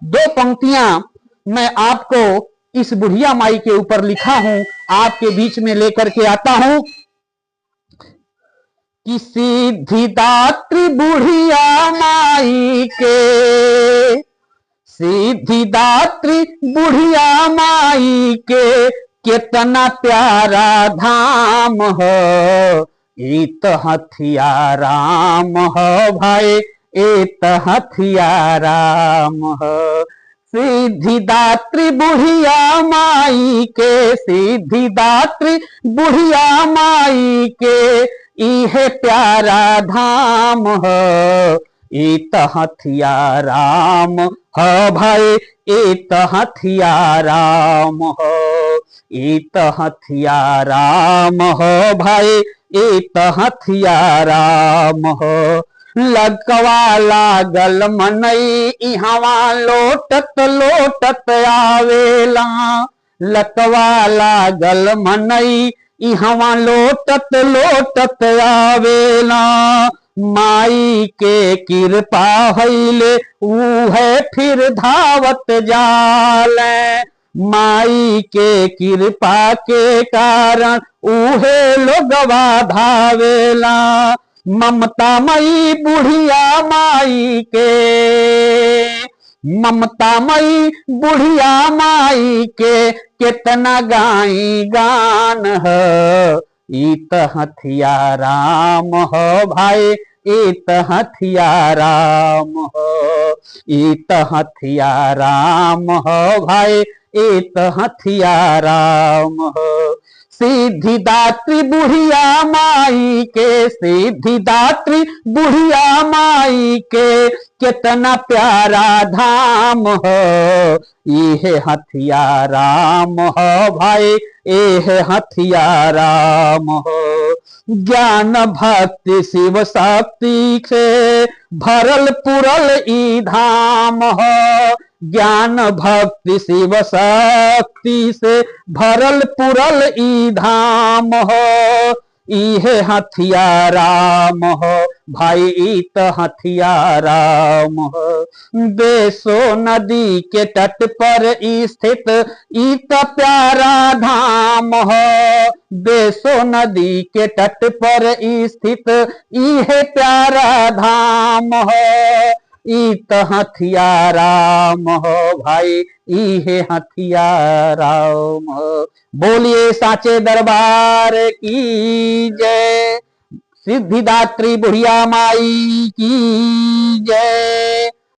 दो पंक्तियां मैं आपको इस बुढ़िया माई के ऊपर लिखा हूं, आपके बीच में लेकर के आता हूं कि सिद्धिदात्री बुढ़िया माई के, सिद्धिदात्री बुढ़िया माई के कितना प्यारा धाम हो, इत हथिया राम हो भाई, इत हथिया राम हो। सिद्धिदात्री बुढ़िया माई के, सिद्धिदात्री बुढ़िया माई के इहे प्यारा धाम हो, इत हथिया राम हो भाई, इत हथिया राम हो, इत हथिया राम हो भाई, इत हथिया राम हो। लगवा लागल मनई इहवा लोटत लोटत आवेला, लकवा लागल मनई इहवा लोटत लोटत आवेला, माई के कृपा हईले उहे फिर धावत जाले, माई के कृपा के कारण उहे लोगवा धावेला। ममता मई बुढ़िया माई के, ममता मई बुढ़िया माई के कितना गाई गान हो, इत हथिया राम हो भाई, इत हथिया राम हो, इत हथिया राम हो भाई, इत हथिया राम हो। सिद्धिदात्री बुढ़िया माई के, सिद्धिदात्री बुढ़िया माई के कितना प्यारा धाम हो, इहे हथिया राम हो भाई, एहे हथिया राम हो। ज्ञान भक्ति शिव शक्ति से भरल पुरल ई धाम हो, ज्ञान भक्ति शिव शक्ति से भरल पुरल ई धाम हो, इहे हथिया राम हो भाई, इत हथिया राम हो। बेसो नदी के तट पर स्थित इत प्यारा धाम हो, बेसो नदी के तट पर स्थित इहे प्यारा धाम हो, इत हथिया राम हो भाई, इहे हथिया राम हो। बोलिए साचे दरबार की जय, सिद्धिदात्री बुढ़िया माई की जय।